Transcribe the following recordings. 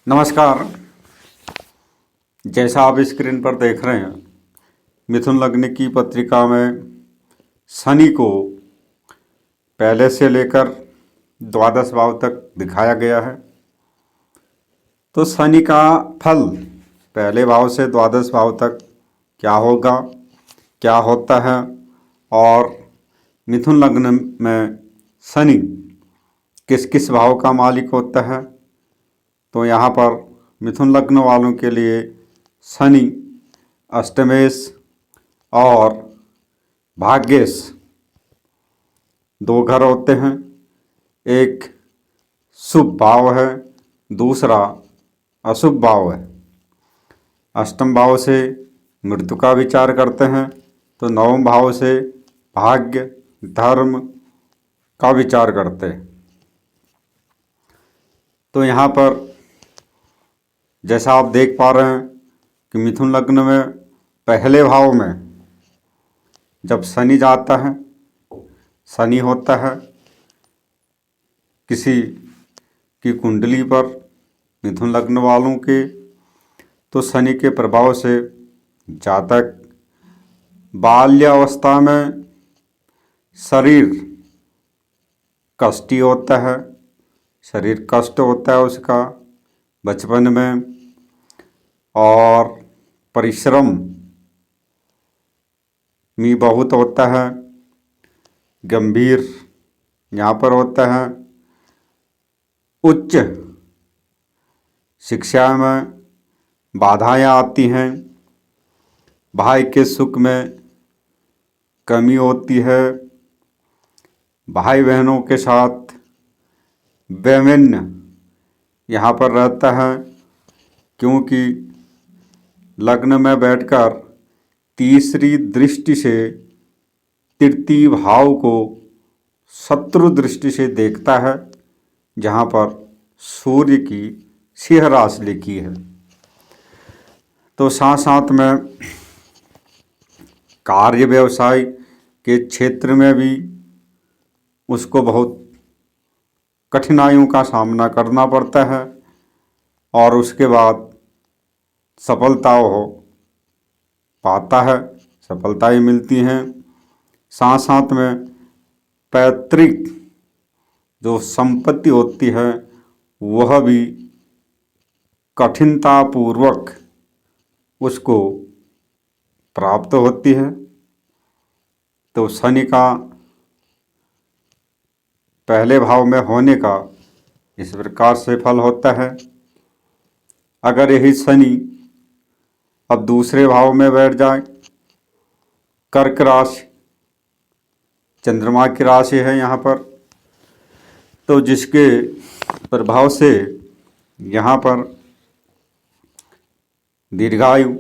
नमस्कार। जैसा आप स्क्रीन पर देख रहे हैं, मिथुन लग्न की पत्रिका में शनि को पहले से लेकर द्वादश भाव तक दिखाया गया है। तो शनि का फल पहले भाव से द्वादश भाव तक क्या होगा, क्या होता है, और मिथुन लग्न में शनि किस किस भाव का मालिक होता है। तो यहाँ पर मिथुन लग्न वालों के लिए शनि अष्टमेश और भाग्येश दो घर होते हैं। एक शुभ भाव है, दूसरा अशुभ भाव है। अष्टम भाव से मृत्यु का विचार करते हैं तो नवम भाव से भाग्य धर्म का विचार करते हैं। तो यहाँ पर जैसा आप देख पा रहे हैं कि मिथुन लग्न में पहले भाव में जब शनि जाता है, शनि होता है किसी की कुंडली पर मिथुन लग्न वालों के, तो शनि के प्रभाव से जातक बाल्यावस्था में शरीर कष्टी होता है, शरीर कष्ट होता है उसका बचपन में, और परिश्रम भी बहुत होता है, गंभीर यहाँ पर होता है। उच्च शिक्षा में बाधाएं आती हैं, भाई के सुख में कमी होती है, भाई बहनों के साथ वैमनस्य यहाँ पर रहता है, क्योंकि लग्न में बैठकर तीसरी दृष्टि से तृतीय भाव को शत्रु दृष्टि से देखता है, जहाँ पर सूर्य की सिंह राशि लिखी है। तो साथ साथ में कार्य व्यवसाय के क्षेत्र में भी उसको बहुत कठिनाइयों का सामना करना पड़ता है, और उसके बाद सफलता हो पाता है, सफलताएं मिलती हैं। साथ साथ में पैतृक जो संपत्ति होती है वह भी कठिनतापूर्वक उसको प्राप्त होती है। तो शनि का पहले भाव में होने का इस प्रकार से फल होता है। अगर यही शनि अब दूसरे भाव में बैठ जाए, कर्क राशि चंद्रमा की राशि है यहाँ पर, तो जिसके प्रभाव से यहाँ पर दीर्घायु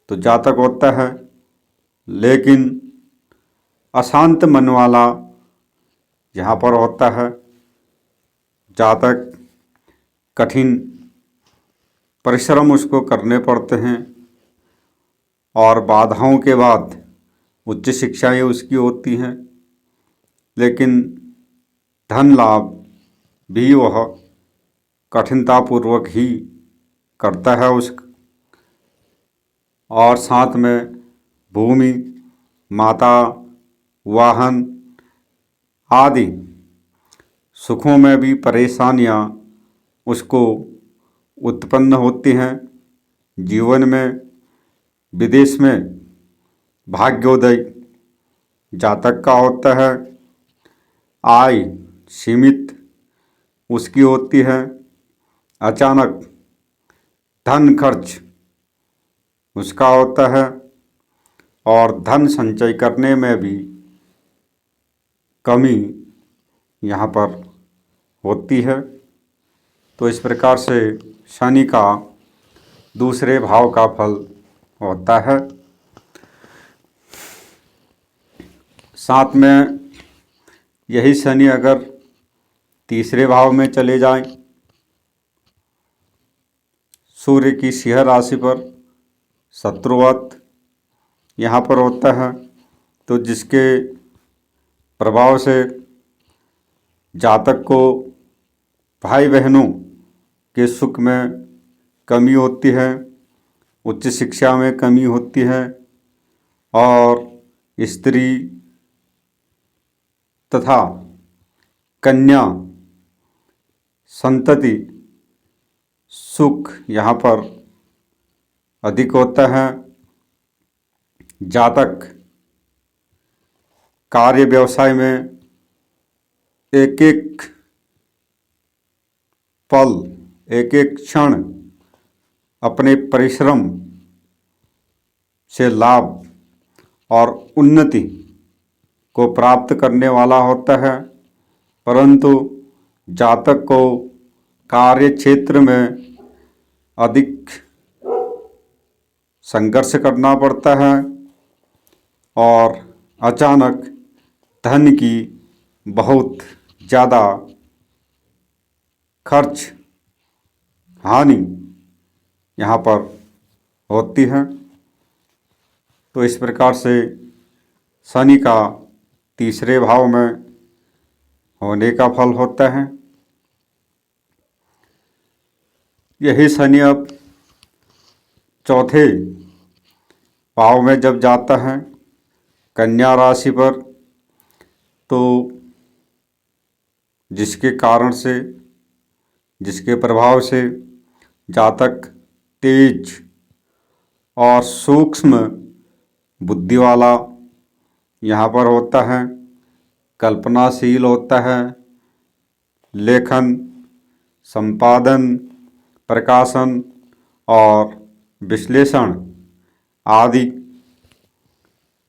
तो जातक होता है, लेकिन अशांत मन वाला यहाँ पर होता है। जातक कठिन परिश्रम उसको करने पड़ते हैं, और बाधाओं के बाद उच्च शिक्षाएं उसकी होती हैं, लेकिन धन लाभ भी वह कठिनतापूर्वक ही करता है और साथ में भूमि, माता, वाहन आदि सुखों में भी परेशानियां उसको उत्पन्न होती हैं। जीवन में विदेश में भाग्योदय जातक का होता है, आय सीमित उसकी होती है, अचानक धन खर्च उसका होता है, और धन संचय करने में भी कमी यहाँ पर होती है। तो इस प्रकार से शनि का दूसरे भाव का फल होता है। साथ में यही शनि अगर तीसरे भाव में चले जाएं, सूर्य की सिंह राशि पर शत्रुवत यहाँ पर होता है, तो जिसके प्रभाव से जातक को भाई बहनों के सुख में कमी होती है, उच्च शिक्षा में कमी होती है और स्त्री तथा कन्या संतति सुख यहाँ पर अधिक होता है। जातक कार्य व्यवसाय में एक एक पल, एक एक क्षण अपने परिश्रम से लाभ और उन्नति को प्राप्त करने वाला होता है, परंतु जातक को कार्य क्षेत्र में अधिक संघर्ष करना पड़ता है और अचानक धन की बहुत ज़्यादा खर्च हानि यहाँ पर होती है। तो इस प्रकार से शनि का तीसरे भाव में होने का फल होता है। यही शनि अब चौथे भाव में जब जाता है कन्या राशि पर, तो जिसके कारण से, जिसके प्रभाव से जातक तेज और सूक्ष्म बुद्धि वाला यहाँ पर होता है, कल्पनाशील होता है, लेखन, संपादन, प्रकाशन और विश्लेषण आदि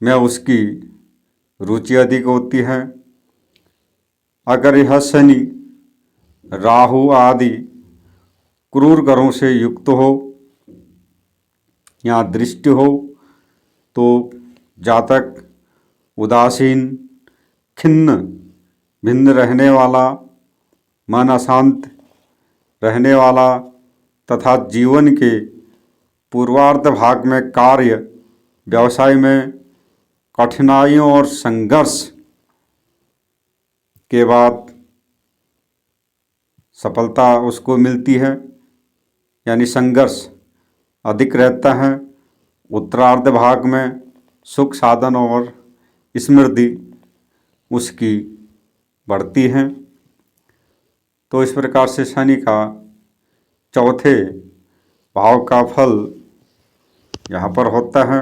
में उसकी रुचि अधिक होती है। अगर यह शनि राहु आदि क्रूर ग्रहों से युक्त हो या दृष्टि हो तो जातक उदासीन, खिन्न भिन्न रहने वाला, मन अशांत रहने वाला तथा जीवन के पूर्वार्ध भाग में कार्य व्यवसाय में कठिनाइयों और संघर्ष के बाद सफलता उसको मिलती है, यानी संघर्ष अधिक रहता है। उत्तरार्ध भाग में सुख साधन और समृद्धि उसकी बढ़ती है। तो इस प्रकार से शनि का चौथे भाव का फल यहाँ पर होता है।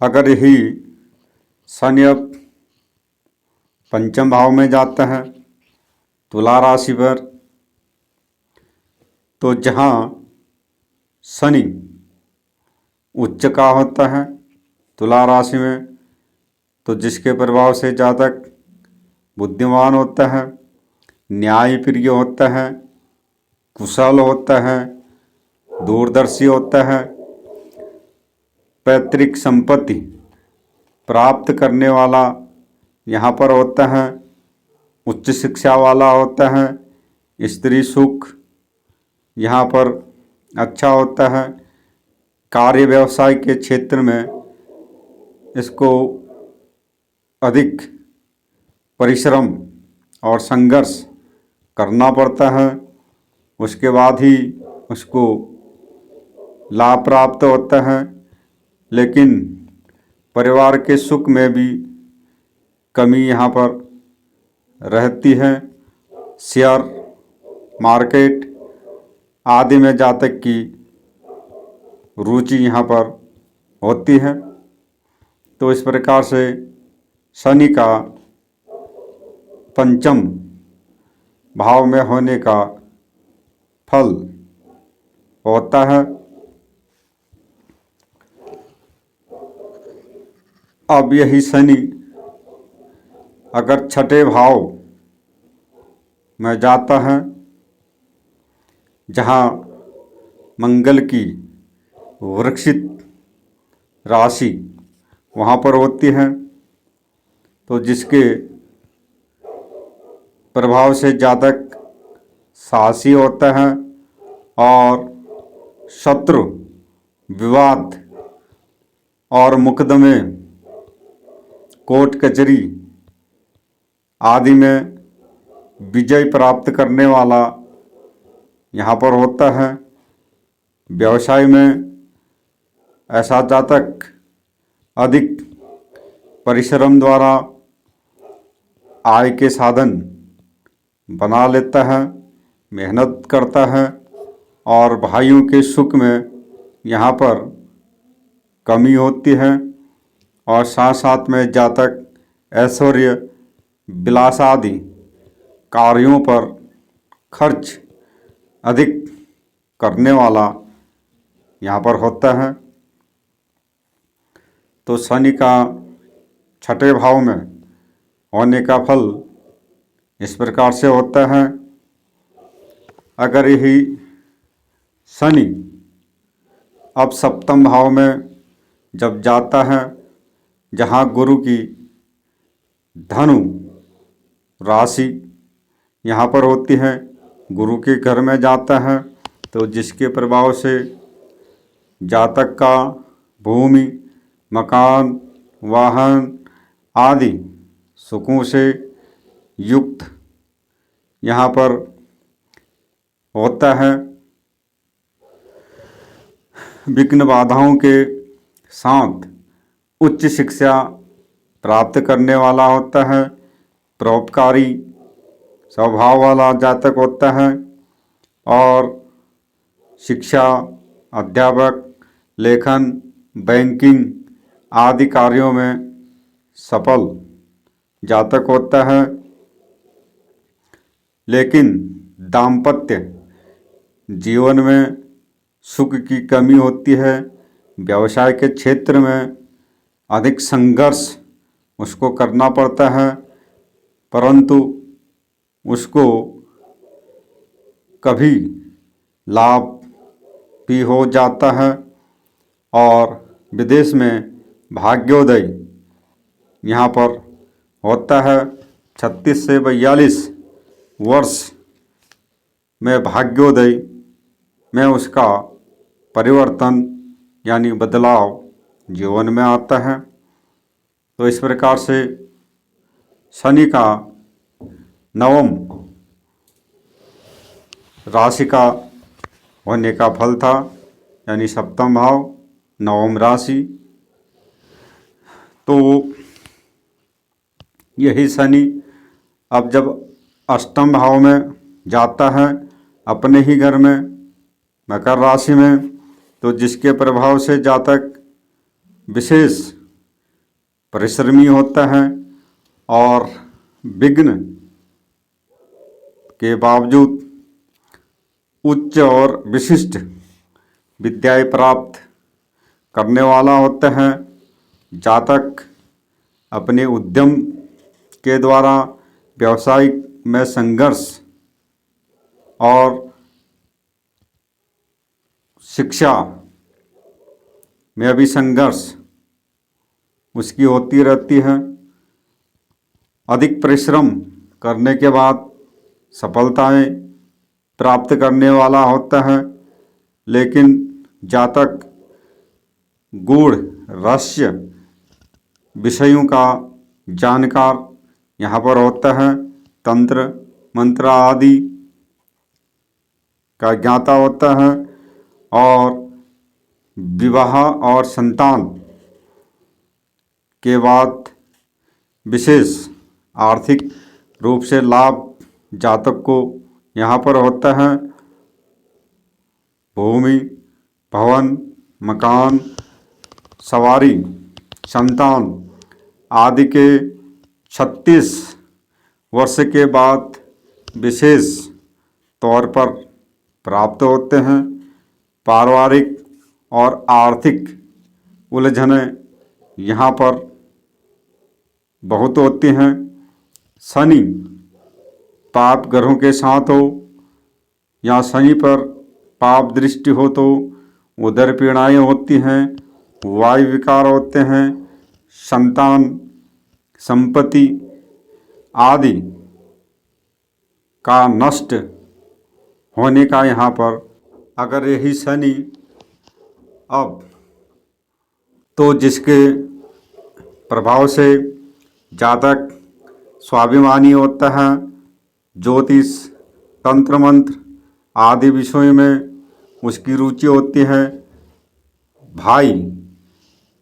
अगर यही शनि अब पंचम भाव में जाता है तुला राशि पर, तो जहाँ शनि उच्च का होता है तुला राशि में, तो जिसके प्रभाव से जातक बुद्धिमान होता है, न्यायप्रिय होता है, कुशल होता है, दूरदर्शी होता है, पैतृक संपत्ति प्राप्त करने वाला यहाँ पर होता है, उच्च शिक्षा वाला होता है, स्त्री सुख यहाँ पर अच्छा होता है। कार्य व्यवसाय के क्षेत्र में इसको अधिक परिश्रम और संघर्ष करना पड़ता है, उसके बाद ही उसको लाभ प्राप्त होता है। लेकिन परिवार के सुख में भी कमी यहाँ पर रहती है। शेयर मार्केट आदि में जातक की रुचि यहाँ पर होती है। तो इस प्रकार से शनि का पंचम भाव में होने का फल होता है। अब यही शनि अगर छठे भाव में जाता है जहाँ मंगल की वृक्षित राशि वहाँ पर होती है, तो जिसके प्रभाव से जातक साहसी होता है और शत्रु, विवाद और मुकदमे, कोर्ट कचहरी आदि में विजय प्राप्त करने वाला यहाँ पर होता है। व्यवसाय में ऐसा जातक अधिक परिश्रम द्वारा आय के साधन बना लेता है, मेहनत करता है और भाइयों के सुख में यहाँ पर कमी होती है और साथ साथ में जातक ऐश्वर्य विलास आदि कार्यों पर खर्च अधिक करने वाला यहाँ पर होता है। तो शनि का छठे भाव में होने का फल इस प्रकार से होता है। अगर यही शनि अब सप्तम भाव में जब जाता है, जहाँ गुरु की धनु राशि यहाँ पर होती है, गुरु के घर में जाता है, तो जिसके प्रभाव से जातक का भूमि, मकान, वाहन आदि सुखों से युक्त यहाँ पर होता है। विघ्न बाधाओं के साथ उच्च शिक्षा प्राप्त करने वाला होता है। परोपकारी स्वभाव वाला जातक होता है और शिक्षा, अध्यापक, लेखन, बैंकिंग आदि कार्यों में सफल जातक होता है। लेकिन दाम्पत्य जीवन में सुख की कमी होती है। व्यवसाय के क्षेत्र में अधिक संघर्ष उसको करना पड़ता है, परंतु उसको कभी लाभ भी हो जाता है और विदेश में भाग्योदय यहाँ पर होता है। 36 से 42 वर्ष में भाग्योदय में उसका परिवर्तन यानी बदलाव जीवन में आता है। तो इस प्रकार से शनि का नवम राशि का होने का फल था, यानी सप्तम भाव नवम राशि। तो यही शनि अब जब अष्टम भाव में जाता है, अपने ही घर में मकर राशि में, तो जिसके प्रभाव से जातक विशेष परिश्रमी होता है और विघ्न के बावजूद उच्च और विशिष्ट विद्याएं प्राप्त करने वाला होता है। जातक अपने उद्यम के द्वारा व्यवसायिक में संघर्ष और शिक्षा में भी संघर्ष उसकी होती रहती है। अधिक परिश्रम करने के बाद सफलताएं प्राप्त करने वाला होता है, लेकिन जातक गूढ़ रहस्य विषयों का जानकार यहाँ पर होता है। तंत्र मंत्र आदि का ज्ञाता होता है और विवाह और संतान के बाद विशेष आर्थिक रूप से लाभ जातक को यहाँ पर होता है। भूमि, भवन, मकान, सवारी, संतान आदि के 36 वर्ष के बाद विशेष तौर पर प्राप्त होते हैं। पारिवारिक और आर्थिक उलझनें यहाँ पर बहुत होती हैं। शनि पाप ग्रहों के साथ हो या शनि पर पाप दृष्टि हो तो उदर पीड़ाएँ होती हैं, वायु विकार होते हैं, संतान, संपत्ति आदि का नष्ट होने का यहाँ पर अगर यही शनि अब तो जिसके प्रभाव से जातक स्वाभिमानी होता है। ज्योतिष, तंत्र मंत्र आदि विषयों में उसकी रुचि होती है। भाई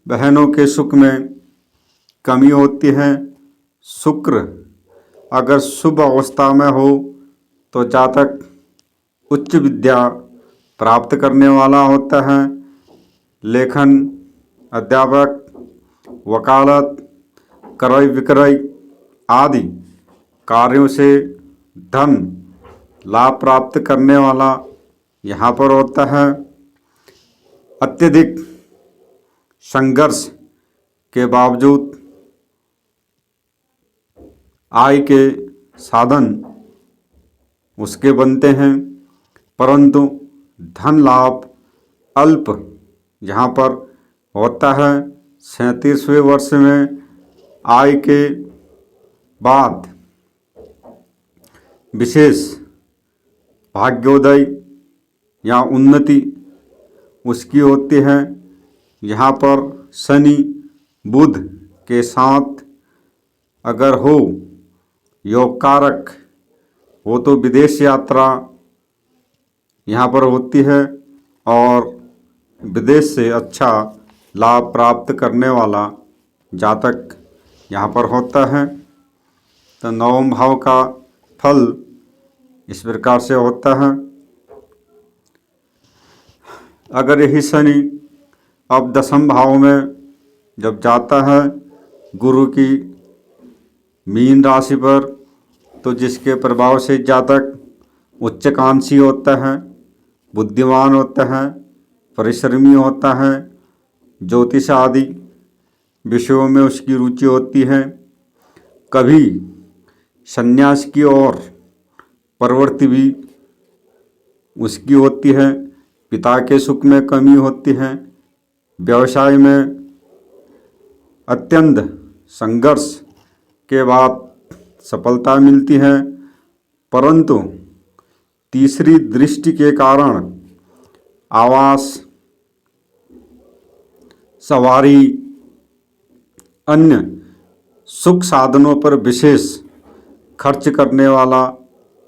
बहनों के सुख में कमी होती है। शुक्र अगर शुभ अवस्था में हो तो जातक उच्च विद्या प्राप्त करने वाला होता है। लेखन, अध्यापक, वकालत, क्रय विक्रय आदि कार्यों से धन लाभ प्राप्त करने वाला यहाँ पर होता है। अत्यधिक संघर्ष के बावजूद आय के साधन उसके बनते हैं, परंतु धन लाभ अल्प यहाँ पर होता है। 37वें वर्ष में आय के बाद विशेष भाग्योदय या उन्नति उसकी होती है। यहाँ पर शनि बुध के साथ अगर हो योग कारक हो तो विदेश यात्रा यहाँ पर होती है और विदेश से अच्छा लाभ प्राप्त करने वाला जातक यहाँ पर होता है। तो नवम भाव का फल इस प्रकार से होता है। अगर यही शनि अब दसम भाव में जब जाता है गुरु की मीन राशि पर, तो जिसके प्रभाव से जातक उच्चाकांक्षी होता है, बुद्धिमान होता है, परिश्रमी होता है, ज्योतिष आदि विषयों में उसकी रुचि होती है। कभी संन्यास की ओर प्रवृत्ति भी उसकी होती है। पिता के सुख में कमी होती है। व्यवसाय में अत्यंत संघर्ष के बाद सफलता मिलती है, परंतु तीसरी दृष्टि के कारण आवास, सवारी, अन्य सुख साधनों पर विशेष खर्च करने वाला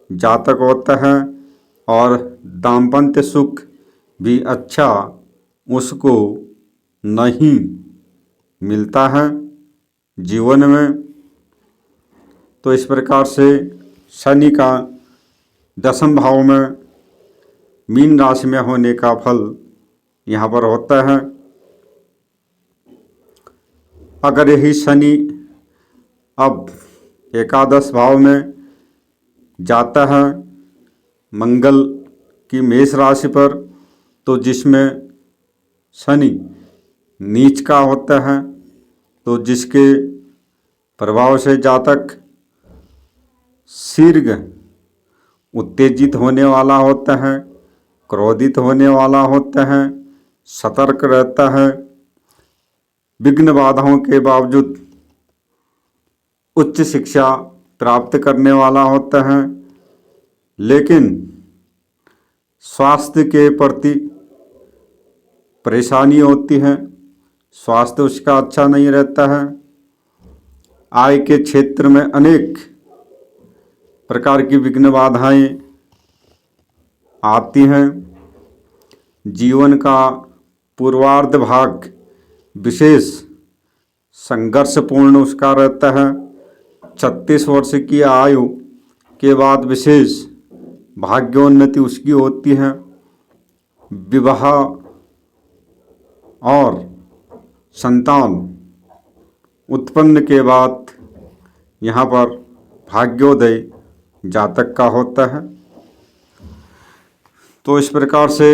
जातक होता है और दाम्पत्य सुख भी अच्छा उसको नहीं मिलता है जीवन में। तो इस प्रकार से शनि का दसम भाव में मीन राशि में होने का फल यहाँ पर होता है। अगर यही शनि अब एकादश भाव में जाता है मंगल की मेष राशि पर, तो जिसमें शनि नीच का होता है, तो जिसके प्रभाव से जातक शीघ्र उत्तेजित होने वाला होता है, क्रोधित होने वाला होता है, सतर्क रहता है। विघ्न बाधाओं के बावजूद उच्च शिक्षा प्राप्त करने वाला होता है, लेकिन स्वास्थ्य के प्रति परेशानी होती है, स्वास्थ्य उसका अच्छा नहीं रहता है। आय के क्षेत्र में अनेक प्रकार की विघ्न बाधाएं आती हैं। जीवन का पूर्वार्ध भाग विशेष संघर्षपूर्ण उसका रहता है। 36 वर्ष की आयु के बाद विशेष भाग्योन्नति उसकी होती है। विवाह और संतान उत्पन्न के बाद यहाँ पर भाग्योदय जातक का होता है। तो इस प्रकार से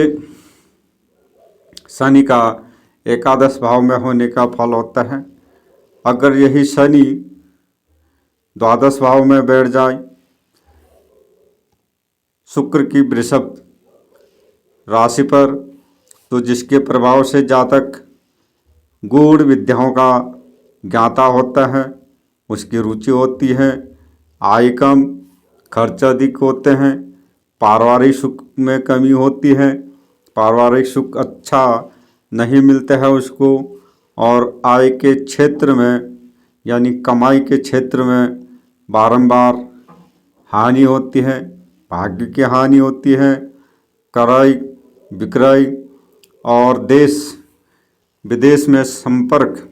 शनि का एकादश भाव में होने का फल होता है। अगर यही शनि द्वादश भाव में बैठ जाए शुक्र की वृषभ राशि पर, तो जिसके प्रभाव से जातक गूढ़ विद्याओं का ज्ञाता होता है, उसकी रुचि होती है। आय कम, खर्च अधिक होते हैं, पारिवारिक सुख में कमी होती है, पारिवारिक सुख अच्छा नहीं मिलता है उसको, और आय के क्षेत्र में यानी कमाई के क्षेत्र में बारंबार हानि होती है, भाग्य की हानि होती है, क्रय विक्रय और देश विदेश में संपर्क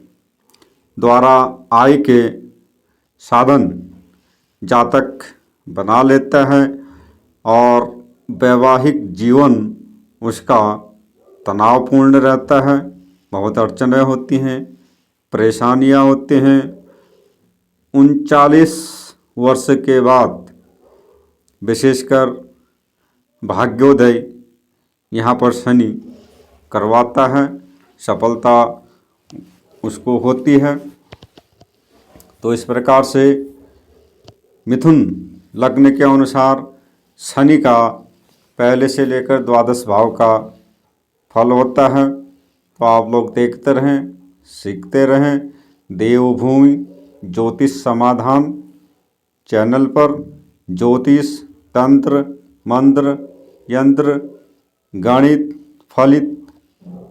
द्वारा आय के साधन जातक बना लेता है और वैवाहिक जीवन उसका तनावपूर्ण रहता है। बहुत अड़चनें होती हैं, परेशानियां होती हैं। 39 वर्ष के बाद विशेषकर भाग्योदय यहाँ पर शनि करवाता है, सफलता उसको होती है। तो इस प्रकार से मिथुन लग्न के अनुसार शनि का पहले से लेकर द्वादश भाव का फल होता है। तो आप लोग देखते रहें, सीखते रहें। देवभूमि ज्योतिष समाधान चैनल पर ज्योतिष, तंत्र, मंत्र, यंत्र, गणित, फलित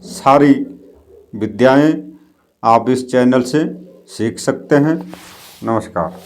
सारी विद्याएं आप इस चैनल से सीख सकते हैं। नमस्कार।